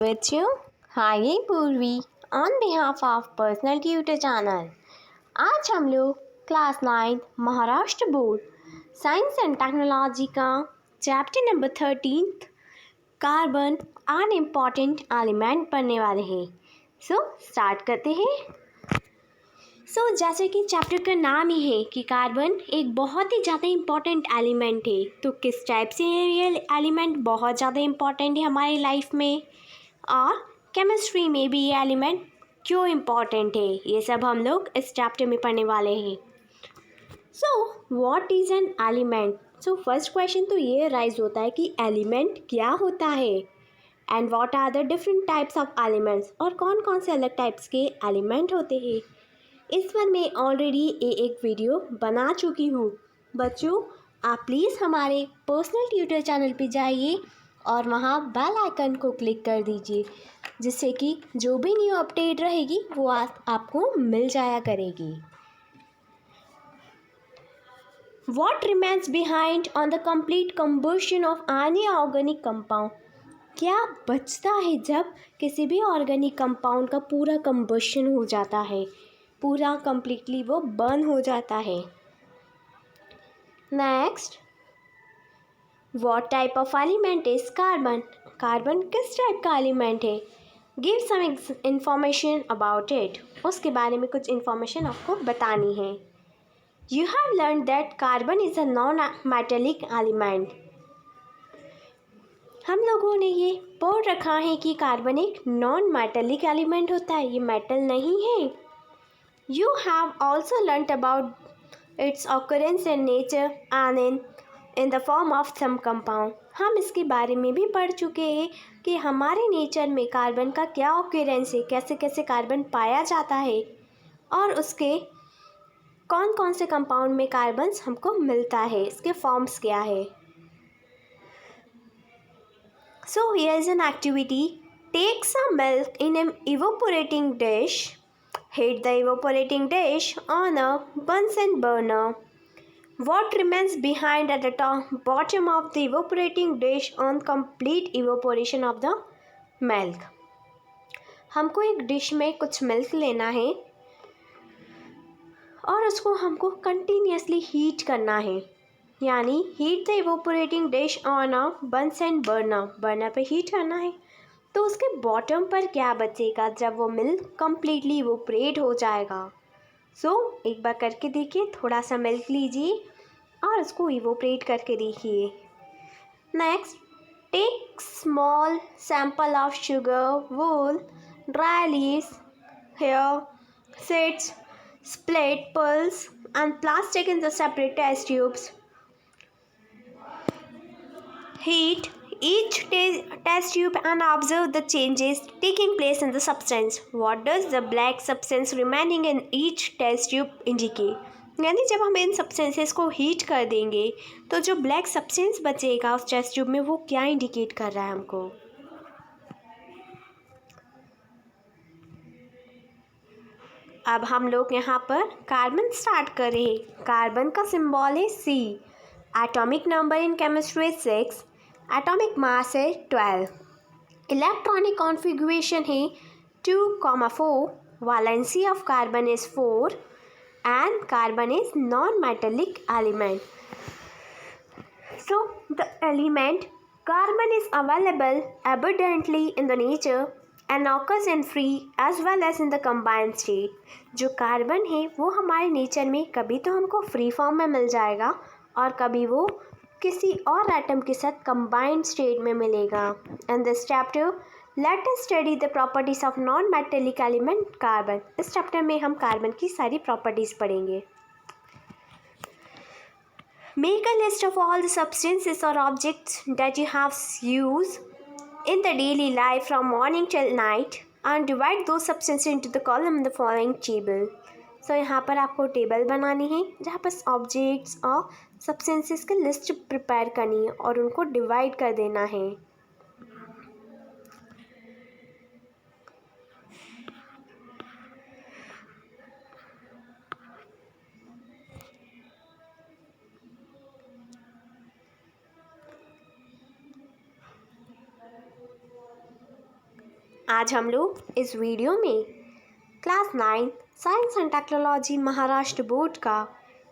बच्चों, hi Purvi on behalf of personal tutor channel. आज हम लोग class 9 Maharashtra board science and technology का chapter number 13 carbon an important element पढ़ने वाले हैं। स्टार्ट करते हैं। जैसे कि चैप्टर का नाम ही है कि कार्बन एक बहुत ही ज़्यादा इम्पॉर्टेंट एलिमेंट है, तो किस टाइप से ये एलिमेंट बहुत ज़्यादा इम्पॉर्टेंट है हमारी लाइफ में, और केमिस्ट्री में भी ये एलिमेंट क्यों इम्पॉर्टेंट है, ये सब हम लोग इस चैप्टर में पढ़ने वाले हैं। What is an element? First question तो ये राइज होता है कि एलिमेंट क्या होता है, and what are the different types of elements, और कौन कौन से अलग टाइप्स के एलिमेंट होते हैं। इस पर मैं ऑलरेडी एक वीडियो बना चुकी हूँ। बच्चों, आप प्लीज़ हमारे पर्सनल ट्यूटर चैनल पे जाइए और वहाँ बेल आइकन को क्लिक कर दीजिए, जिससे कि जो भी न्यू अपडेट रहेगी वो आपको मिल जाया करेगी। What remains behind on the complete combustion of any organic compound? क्या बचता है जब किसी भी ऑर्गेनिक कंपाउंड का पूरा कंबशन हो जाता है, पूरा कंप्लीटली वो बर्न हो जाता है। Next, what type of element is carbon? Carbon किस टाइप का एलिमेंट है? Give some information about it. उसके बारे में कुछ इंफॉर्मेशन आपको बतानी है। You have learn that carbon is a non metallic element. हम लोगों ने ये पढ़ रखा है कि कार्बन एक नॉन मेटेलिक एलिमेंट होता है, ये मेटल नहीं है। You have also learn about its occurrence in nature and in the form of some compound. हम इसके बारे में भी पढ़ चुके हैं कि हमारे नेचर में कार्बन का क्या ऑकरेंस है, कैसे कैसे कार्बन पाया जाता है, और उसके कौन कौन से कंपाउंड में कार्बन हमको मिलता है, इसके फॉर्म्स क्या है। So here is an activity. Take some milk in an evaporating dish. Heat the evaporating dish on a Bunsen burner. What remains behind at the bottom of the evaporating dish on complete evaporation of the milk? हमको एक dish में कुछ milk लेना है और उसको हमको continuously heat करना है, यानी heat the evaporating dish on a Bunsen burner पे हीट करना है। तो उसके बॉटम पर क्या बचेगा जब वो मिल्क कम्प्लीटली इवोपरेट हो जाएगा? एक बार करके देखिए, थोड़ा सा मिल्क लीजिए और उसको इवोपरेट करके देखिए। Next, take small sample of sugar, wool, dry leaves, hair, seeds, split, pulse, and plastic in the separate test tubes. Heat each test tube and observe the changes taking place in the substance. What does the black substance remaining in each test tube indicate? यानी जब हम इन substances को heat कर देंगे तो जो black substance बचेगा उस टेस्ट ट्यूब में वो क्या इंडिकेट कर रहा है हमको? अब हम लोग यहाँ पर कार्बन स्टार्ट करें। कार्बन का सिंबल है C, atomic number in chemistry 6, atomic mass है 12, इलेक्ट्रॉनिक कॉन्फ़िगरेशन है 2,4, valency of carbon is 4, and carbon is non metallic element. The element carbon is available abundantly in the nature and occurs in free as well as in the combined state. जो carbon है वो हमारे nature में कभी तो हमको free form में मिल जाएगा और कभी वो किसी और एटम के साथ कंबाइंड स्टेट में मिलेगा। In this chapter let us study the properties of non metallic element carbon. इस चैप्टर में हम कार्बन की सारी प्रॉपर्टीज पढ़ेंगे। Make a list of all the substances or objects that you have used in the daily life from morning till night and divide those substances into the column in the following table. यहाँ पर आपको table बनानी है जहाँ पर objects और substances की list prepare करनी है और उनको डिवाइड कर देना है। आज हम लोग इस वीडियो में class 9 science and technology Maharashtra board का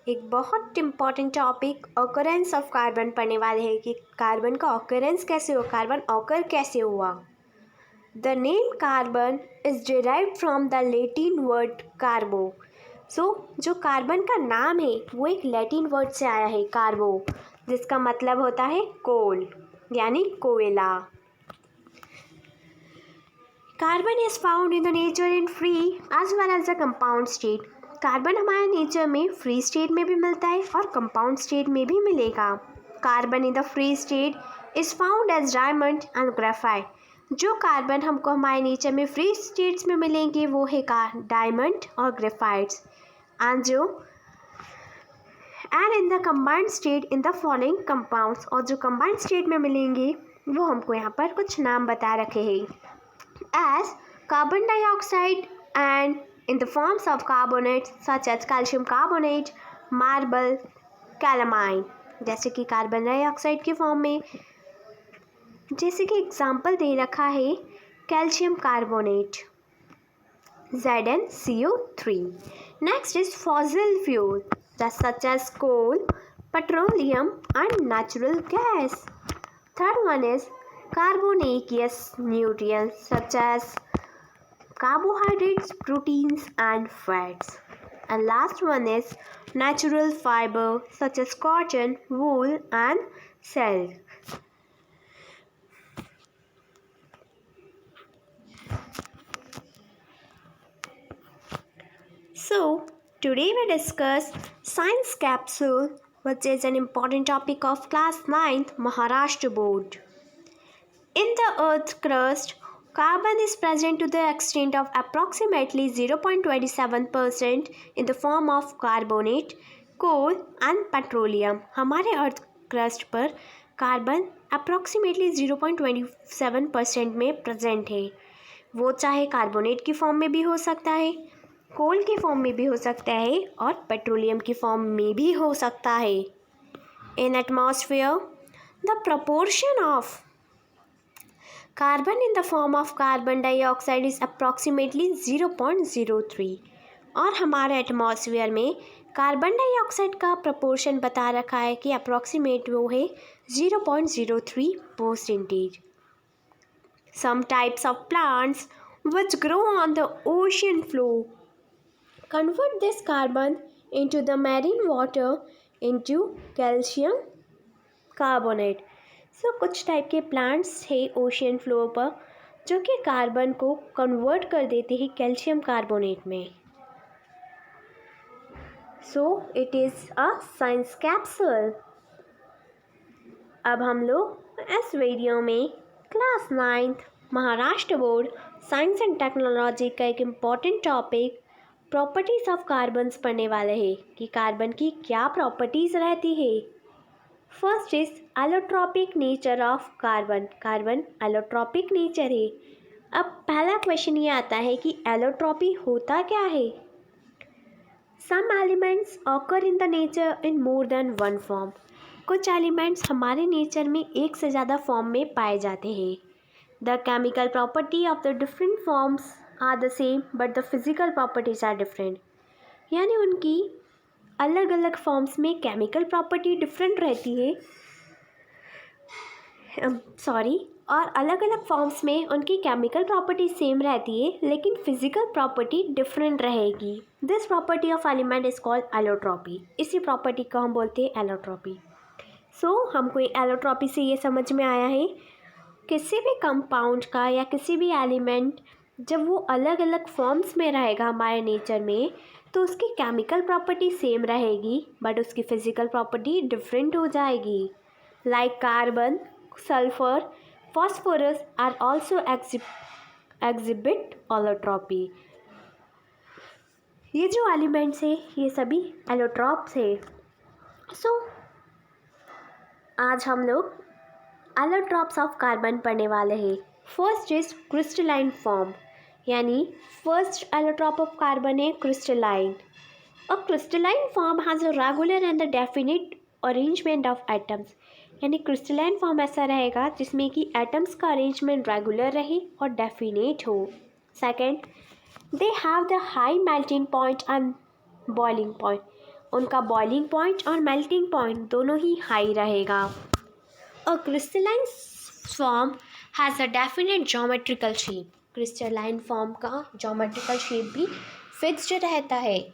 एक बहुत important topic occurrence of carbon पढ़ने वाले हैं कि कार्बन का ऑकरेंस कैसे हुआ, कार्बन ऑकर कैसे हुआ। The name carbon is derived from the Latin word carbo. जो कार्बन का नाम है वो एक लैटिन वर्ड से आया है कार्बो, जिसका मतलब होता है कोल यानी कोयला। Carbon is found in the nature in free as well as the compound state. Carbon हमारे नेचर में फ्री स्टेट में भी मिलता है और कंपाउंड स्टेट में भी मिलेगा। Carbon in the free state is found as diamond and graphite. जो कार्बन हमको हमारे नेचर में फ्री स्टेट्स में मिलेंगे वो है डायमंड और graphites, and in the combined state in the following compounds. और जो कंबाइंड स्टेट में मिलेंगे वो हमको यहाँ पर कुछ नाम बता रखे हैं as carbon dioxide and in the forms of carbonates such as calcium carbonate, marble, calamine। जैसे कि कार्बन डाइऑक्साइड के फॉर्म में, जैसे कि एग्जाम्पल दे रखा है calcium carbonate ZnCO3। Next is fossil fuel such as coal, petroleum and natural gas। Third one is carbonaceous nutrients such as carbohydrates, proteins and fats। And last one is natural fiber such as cotton, wool and silk। So today we discuss science capsule, which is an important topic of class 9th Maharashtra board। In the Earth's crust, carbon is present to the extent of approximately 0.27% in the form of carbonate, coal and petroleum। हमारे earth crust पर carbon approximately 0.27% में present है। वो चाहे carbonate की form में भी हो सकता है, कोल की फॉर्म में भी हो सकता है और पेट्रोलियम की फॉर्म में भी हो सकता है। इन atmosphere the proportion of carbon in the form of carbon dioxide is approximately 0.03। और हमारे एटमॉस्फेयर में कार्बन डाइऑक्साइड का प्रपोर्शन बता रखा है कि अप्रॉक्सीमेट वो है 0.03%। Some types of plants which grow on the ocean floor convert this carbon into the marine water into calcium carbonate। कुछ टाइप के प्लांट्स है ओशियन फ्लोर पर जो कि कार्बन को कन्वर्ट कर देते हैं कैल्शियम कार्बोनेट में। It is a science capsule. अब हम लोग इस वीडियो में class 9th Maharashtra board science and technology का एक important topic properties of carbons पढ़ने वाले हैं कि कार्बन की क्या प्रॉपर्टीज़ रहती है। First is allotropic nature of carbon. Carbon allotropic nature है। अब पहला क्वेश्चन ये आता है कि एलोट्रॉपी होता क्या है। Some elements occur in the nature in more than one form. कुछ एलिमेंट्स हमारे नेचर में एक से ज़्यादा फॉर्म में पाए जाते हैं। The chemical property of the different forms are the same but the physical properties are different. यानी उनकी अलग अलग फॉर्म्स में केमिकल प्रॉपर्टी डिफरेंट रहती है, और अलग अलग फॉर्म्स में उनकी केमिकल प्रॉपर्टी सेम रहती है लेकिन फिजिकल प्रॉपर्टी डिफरेंट रहेगी। This property of element is called allotropy. इसी प्रॉपर्टी को हम बोलते हैं एलोट्रॉपी। हमको एलोट्रॉपी से ये समझ में आया है किसी भी कंपाउंड का या किसी भी एलिमेंट जब वो अलग अलग फॉर्म्स में रहेगा हमारे नेचर में तो उसकी केमिकल प्रॉपर्टी सेम रहेगी बट उसकी फिजिकल प्रॉपर्टी डिफरेंट हो जाएगी। Like carbon, sulphur, phosphorus are also exhibit allotropy. ये जो एलिमेंट्स है ये सभी एलोट्रॉप्स है। आज हम लोग एलोट्रॉप्स ऑफ कार्बन पढ़ने वाले हैं। फर्स्ट इज क्रिस्टलाइन फॉर्म, यानी फर्स्ट एलोट्रॉप ऑफ कार्बन है crystalline. A crystalline form has a regular and a definite arrangement of atoms। यानी क्रिस्टलाइन फॉर्म ऐसा रहेगा जिसमें कि एटम्स का अरेंजमेंट रेगुलर रहे और डेफिनेट हो। Second, they have the high melting point and boiling point, उनका बॉइलिंग पॉइंट और मेल्टिंग पॉइंट दोनों ही हाई रहेगा। अ crystalline form has a definite geometrical shape, crystalline form का ज्योमेट्रिकल शेप भी फिक्स्ड रहता है,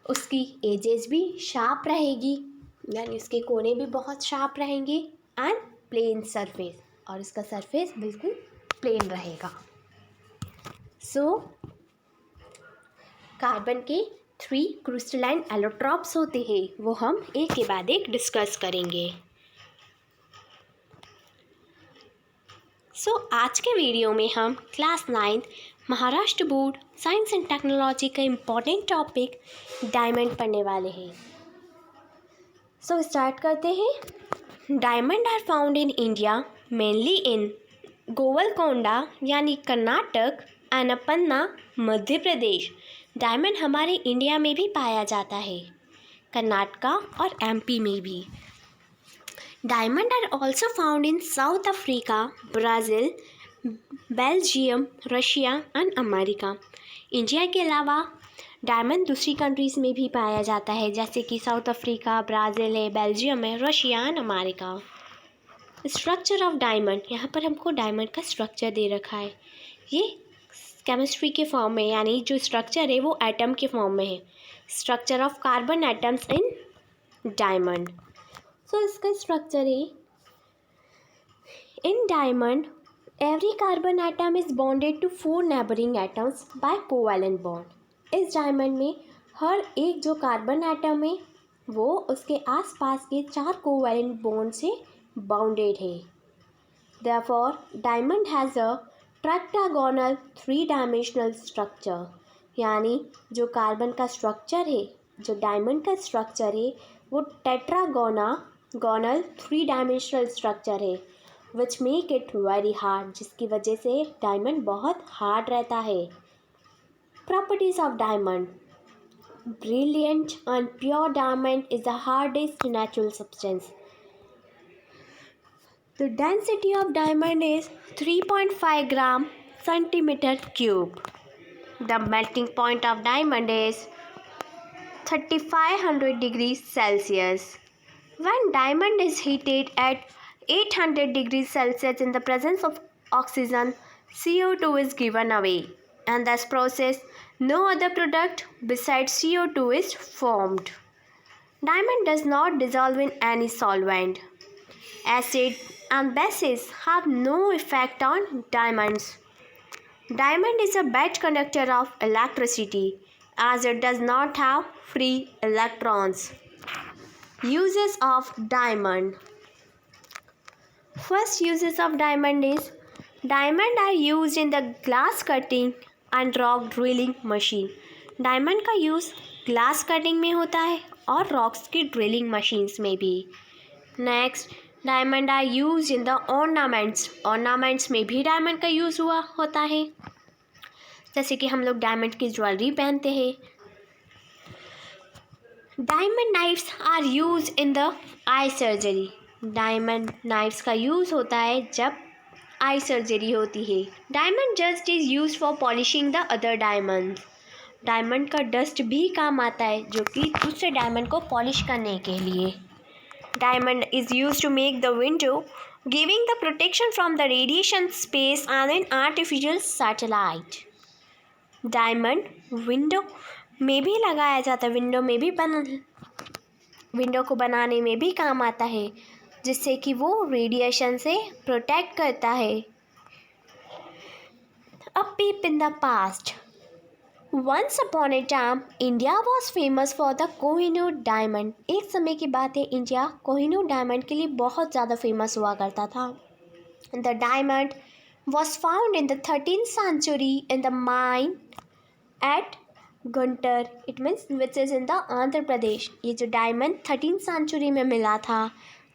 उसकी एजेस भी शार्प रहेगी, यानी उसके कोने भी बहुत शार्प रहेंगे, एंड प्लेन सरफेस, और इसका सरफेस बिल्कुल प्लेन रहेगा। सो कार्बन के 3 क्रिस्टलाइन एलोट्रॉप्स होते हैं, वो हम एक के बाद एक डिस्कस करेंगे। आज के वीडियो में हम class 9 Maharashtra board science and technology का इम्पॉर्टेंट टॉपिक डायमंड पढ़ने वाले हैं। स्टार्ट करते हैं। Diamond are found in India mainly in Golconda यानी कर्नाटक एंड पन्ना मध्य प्रदेश। डायमंड हमारे इंडिया में भी पाया जाता है, कर्नाटका और एमपी में भी। Diamond are also found in South Africa, Brazil, Belgium, Russia and America. India के अलावा डायमंड दूसरी कंट्रीज़ में भी पाया जाता है, जैसे कि साउथ अफ्रीका, ब्राज़ील है, बेल्जियम है, Russia and America. Structure of diamond, यहाँ पर हमको डायमंड का स्ट्रक्चर दे रखा है, ये केमिस्ट्री के फॉर्म में, यानी जो स्ट्रक्चर है वो एटम के फॉर्म में है। Structure of carbon atoms in diamond. इसका स्ट्रक्चर है, in diamond every carbon atom is bonded to 4 neighbouring atoms by covalent bond. इस डायमंड में हर एक जो कार्बन एटम है वो उसके आसपास के 4 कोवैलेंट बॉन्ड से बाउंडेड है। Therefore diamond has a tetragonal 3 dimensional structure, यानी जो कार्बन का स्ट्रक्चर है, जो डायमंड का स्ट्रक्चर है वो टेट्रागोनल 3 डायमेंशनल स्ट्रक्चर है, which make it very hard, जिसकी वजह से डायमंड बहुत हार्ड रहता है। Properties of diamond, brilliant and pure diamond is the hardest natural substance. The density of diamond is 3.5 gram centimetre cube. The melting point of diamond is 3500 degrees Celsius. When diamond is heated at 800 degrees Celsius in the presence of oxygen, CO2 is given away, and this process no other product besides CO2 is formed. Diamond does not dissolve in any solvent. Acid and bases have no effect on diamonds. Diamond is a bad conductor of electricity as it does not have free electrons. Uses of diamond. First uses of diamond is, diamond are used in the glass cutting and rock drilling machine. Diamond का use glass cutting में होता है और rocks की drilling machines में भी। Next, diamond are use in the ornaments. Ornaments में भी डायमंड का यूज़ हुआ होता है, जैसे कि हम लोग डायमंड की ज्वेलरी पहनते हैं। Diamond knives are use in the eye surgery. Diamond knives का यूज़ होता है जब आई सर्जरी होती है। Diamond dust is use for polishing the other diamond. Diamond का डस्ट भी काम आता है, जो कि दूसरे डायमंड को पॉलिश करने के लिए। Diamond is use to make the window, giving the protection from the radiation space and an artificial satellite. Diamond window में भी लगाया जाता है, विंडो को बनाने में भी काम आता है, जिससे कि वो रेडिएशन से प्रोटेक्ट करता है। A peep in the past. Once upon a time India was famous for the Kohinoor diamond. एक समय की बात है, इंडिया कोहिनूर डायमंड के लिए बहुत ज़्यादा फेमस हुआ करता था। The diamond was found in the 13th century in the mine at Guntur, it means which is in the Andhra Pradesh. ये जो डायमंड 13th century में मिला था,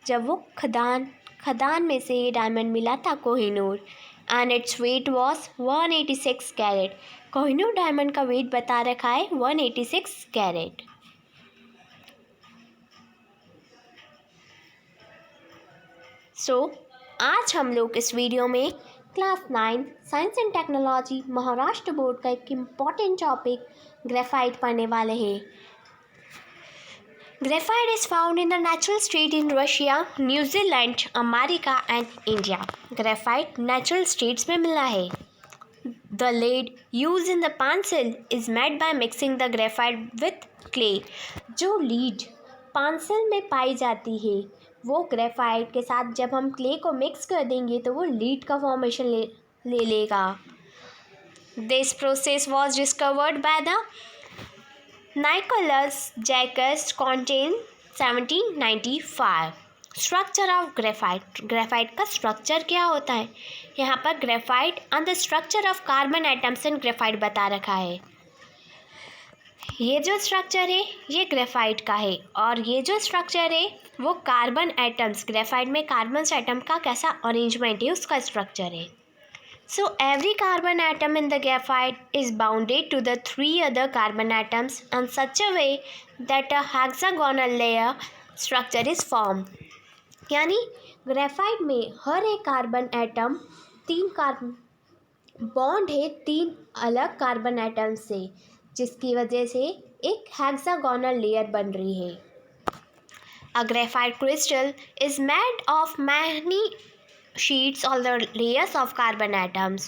जब वो खदान में से ये डायमंड मिला था Kohinoor, and its weight was 186 carat. Kohinoor diamond का वेट बता रखा है 186 कैरेट। आज हम लोग इस वीडियो में class 9 science and technology Maharashtra board का एक इम्पॉर्टेंट टॉपिक ग्रेफाइट पढ़ने वाले हैं। Graphite is found in the natural state in Russia, New Zealand, America and India. Graphite natural states में मिला है। The lead used in the pencil is made by mixing the graphite with clay। जो lead pencil में पाई जाती है वो graphite के साथ जब हम क्ले को मिक्स कर देंगे तो वो लीड का फॉर्मेशन ले लेगा। This process was discovered by the Nicolas Jacques Conte 1795। Structure of graphite. Graphite का स्ट्रक्चर क्या होता है? यहाँ पर graphite and the structure of carbon atoms in graphite बता रखा है। ये जो स्ट्रक्चर है ये ग्रेफाइट का है और ये जो स्ट्रक्चर है वो कार्बन एटम्स, ग्रेफाइट में कार्बन एटम का कैसा अरेंजमेंट है उसका स्ट्रक्चर है। So every carbon atom in the graphite is bounded to the 3 other carbon atoms in such a way that a hexagonal layer structure is formed। यानी graphite में हर एक कार्बन एटम 3 कार्बन बॉन्ड है 3 अलग carbon atom से, जिसकी वजह से एक हेक्सागोनल लेयर बन रही है। A graphite crystal is made of many sheets or the layers of carbon atoms.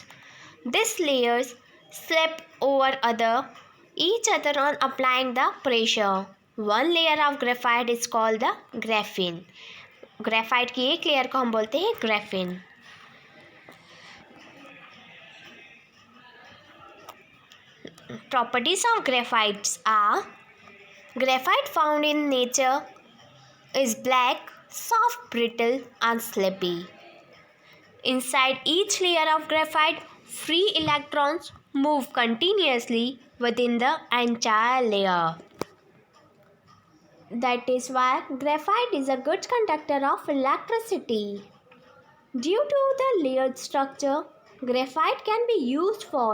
These layers slip over each other on applying the pressure. One layer of graphite is called the graphene। Graphite की एक layer को हम बोलते हैं graphene. Properties of graphites are: graphite found in nature is black, soft, brittle and slippery. Inside each layer of graphite, free electrons move continuously within the entire layer. That is why graphite is a good conductor of electricity. Due to the layered structure, graphite can be used for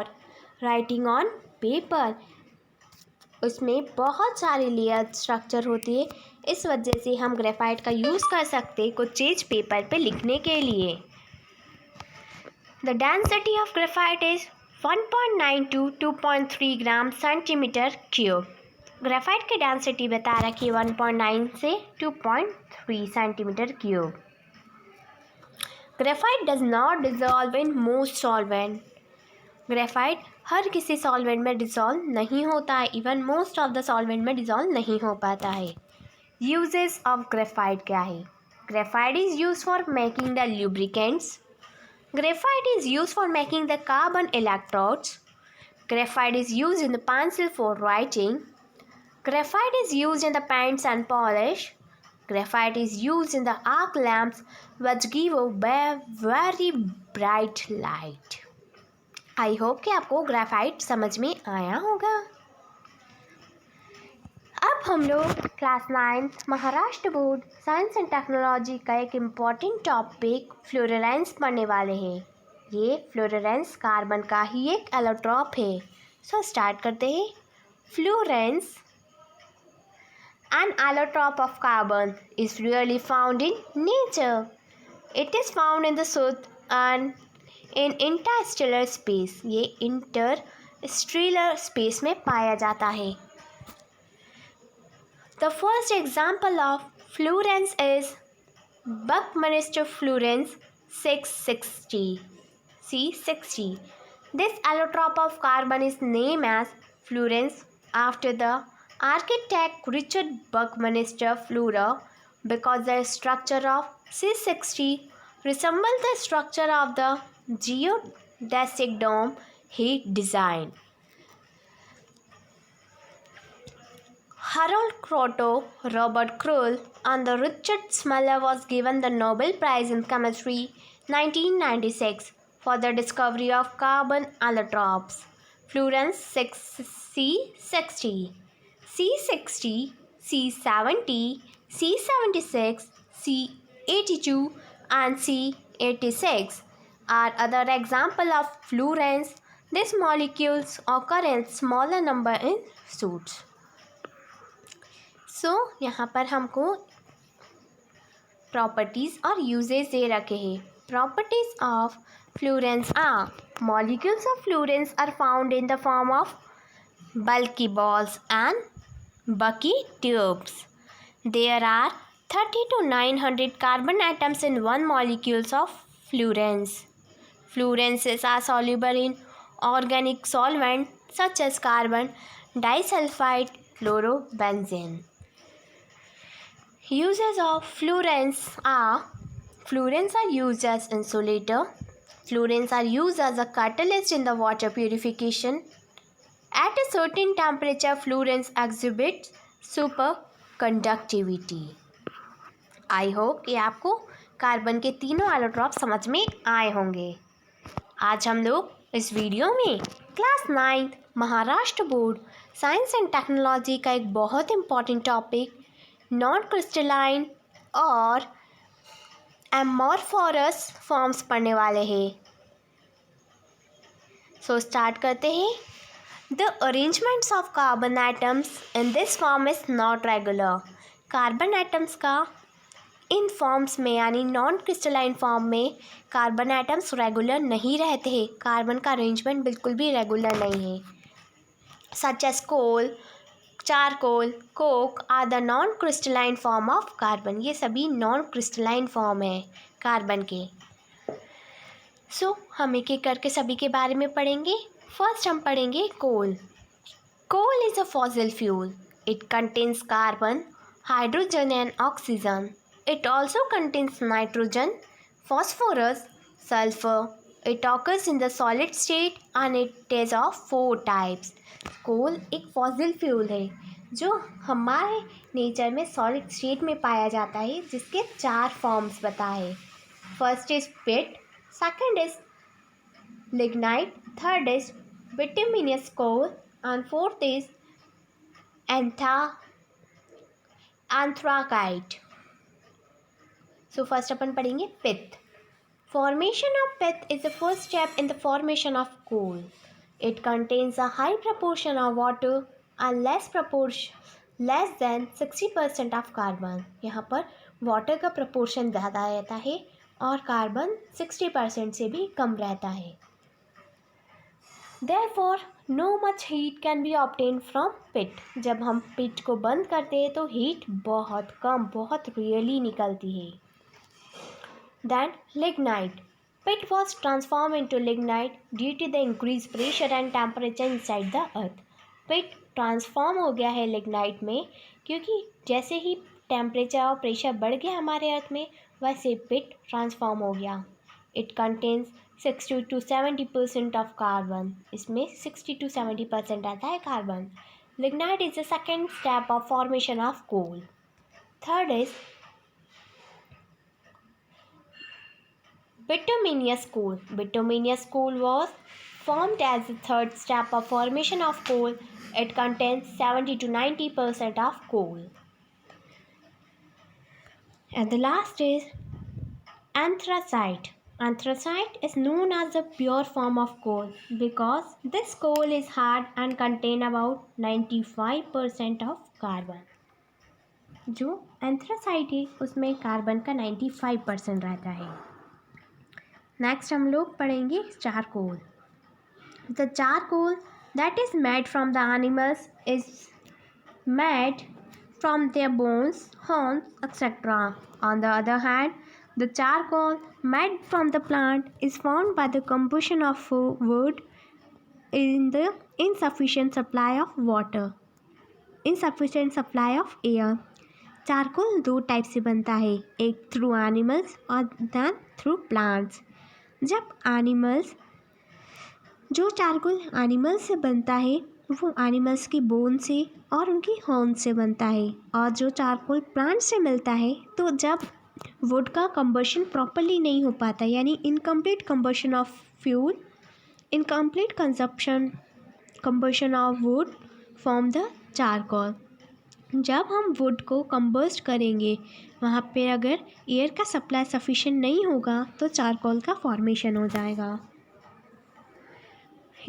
writing on paper। उसमें बहुत सारी layer structure होती है, इस वजह से हम graphite का यूज़ कर सकते हैं कुछ चीज़ पेपर पे लिखने के लिए। The density of graphite is 1.9 to 2.3 gram centimetre cube. Graphite की डेंसिटी बता रखी है 1.9 से 2.3 centimetre cube. Graphite does not dissolve in most solvent. Graphite हर किसी सॉल्वेंट में डिजॉल्व नहीं होता है, even most of the solvent में डिजॉल्व नहीं हो पाता है। यूजेस ऑफ ग्रेफाइट क्या है? Graphite is use for making the lubricants. Graphite is use for making the carbon electrodes. Graphite is use in the pencil for writing. Graphite is used in the paints and polish. Graphite is used in the arc lamps which give a very bright light। I hope कि आपको graphite समझ में आया होगा। अब हम लोग class 9 Maharashtra board science and technology का एक इम्पॉर्टेंट टॉपिक फ्लोरेसेंस पढ़ने वाले हैं। ये फ्लोरेसेंस कार्बन का ही एक एलोट्रॉप है। सो स्टार्ट करते हैं। Fluorescence, an allotrope of carbon, is rarely found in nature. It is found in the soot and in interstellar space। ये interstellar space में पाया जाता है। The first example of fluorines is Buckminster fluorines 660 C60। This allotrope of carbon is named as fluorines after the architect Richard Buckminster Fuller because the structure of C60 resembles the structure of the geodesic dome he designed। Harold Kroto, Robert Krull and the Richard Smuller was given the Nobel Prize in Chemistry 1996 for the discovery of carbon allotropes fluorines C60, C60, C70, C76, C82 and C86 are other examples of fluorines। These molecules occur in smaller number in soot। यहाँ पर हमको properties और uses दे रखे हैं। Properties of fullerenes are molecules of fullerenes are found in the form of bulky balls and bucky tubes. There are 30 to 900 carbon atoms in one molecules of fluorines. Fluorences are soluble in organic solvents such as carbon disulfide, chlorobenzene. Uses of fluorines are used as insulator. Fluorines are used as a catalyst in the water purification. At a certain temperature, fluorines exhibit superconductivity. I hope ये आपको carbon के तीनों allotrope समझ में आए होंगे। आज हम लोग इस वीडियो में class 9 Maharashtra board science and technology का एक बहुत इम्पॉर्टेंट टॉपिक नॉन क्रिस्टलाइन और एमॉर्फोरस फॉर्म्स पढ़ने वाले हैं। सो स्टार्ट करते हैं। The arrangements of carbon atoms in this form is not regular. Carbon atoms का इन फॉर्म्स में यानी नॉन क्रिस्टलाइन फॉर्म में कार्बन एटम्स रेगुलर नहीं रहते हैं। कार्बन का अरेंजमेंट बिल्कुल भी रेगुलर नहीं है। Such as coal, charcoal, coke are the non crystalline form of carbon. ये सभी नॉन क्रिस्टलाइन फॉर्म है कार्बन के। हम एक एक करके सभी के बारे में पढ़ेंगे। फर्स्ट हम पढ़ेंगे coal. Coal is a fossil fuel. It contains carbon, hydrogen and oxygen. It also contains nitrogen, phosphorus, sulphur. It occurs in the solid state and it is of 4 types. Coal एक fossil fuel है जो हमारे nature में solid state में पाया जाता है, जिसके 4 फॉर्म्स बताए। First is peat, second is lignite, third is bituminous coal and fourth is anthracite. So first अपन पढ़ेंगे pith. Formation of pith is the first step in the formation of coal. It contains a high proportion of water and less than 60% of carbon. यहाँ पर water का proportion ज़्यादा रहता है और carbon 60% से भी कम रहता है। Therefore, no much heat can be obtained from pit. जब हम पिट को बंद करते हैं तो हीट बहुत कम, बहुत रेयरली निकलती है। Then lignite. Pit was transformed into lignite due to the increased pressure and temperature inside the earth. Pit transform हो गया है लिग्नाइट में क्योंकि जैसे ही टेम्परेचर और प्रेशर बढ़ गया हमारे अर्थ में, वैसे पिट ट्रांसफॉर्म हो गया। It contains 60 to 70% of carbon. इसमें 60 to 70% आता है कार्बन। Lignite is the second step of formation of coal. Third is bituminous coal. Bituminous coal was formed as the third step of formation of coal. It contains 70 to 90% of coal. And the last is anthracite. Anthracite is known as the pure form of coal because this coal is hard and contain about 95% of carbon. जो anthracite है उसमें carbon का 95% रहता है। Next हम लोग पढ़ेंगे charcoal. The charcoal that is made from the animals is made from their bones, horns, etc. On the other hand, the charcoal made from the plant is formed by the combustion of wood in the insufficient supply of water, insufficient supply of air. Charcoal 2 type से बनता है, एक through animals और then through plants. जब animals, जो charcoal animals से बनता है वो एनिमल्स की बोन से और उनकी हॉर्न से बनता है, और जो चारकोल प्लांट से मिलता है तो जब वुड का कंबशन प्रॉपरली नहीं हो पाता, यानी incomplete combustion of fuel, incomplete combustion of would form the charcoal. जब हम वुड को कंबस्ट करेंगे वहाँ पे अगर एयर का सप्लाई सफिशिएंट नहीं होगा तो चारकोल का फॉर्मेशन हो जाएगा.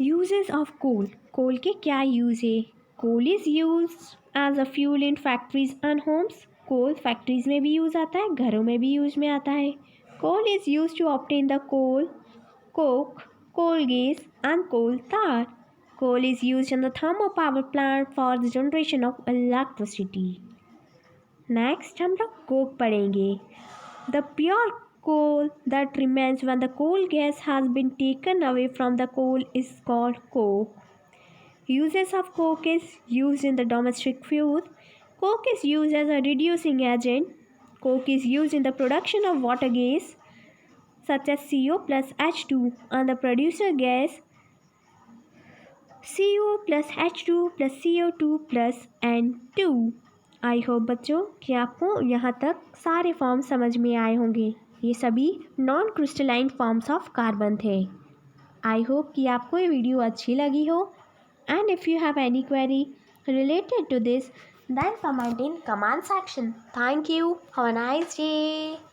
Uses of coal. कोल के क्या यूज़ है? Coal is use as a fuel in factories and homes. Coal factories में भी यूज़ आता है, घरों में भी यूज में आता है। Coal is use to obtain the coal, coke, coal gas, and coal tar. Coal is used in the thermal power plant for the generation of electricity. Next हम लोग coke पढ़ेंगे. The pure coal that remains when the coal gas has been taken away from the coal is called coke. Uses of coke is used in the domestic fuel. Coke is used as a reducing agent. Coke is used in the production of water gas such as CO plus H2 and the producer gas CO plus H2 plus CO2 plus N2। I hope बच्चों कि आपको यहाँ तक सारे form समझ में आए होंगे। ये सभी non crystalline forms of carbon थे। आई होप कि आपको ये वीडियो अच्छी लगी हो and if you have any query related to this then comment in comment section. Thank you. Have a nice day.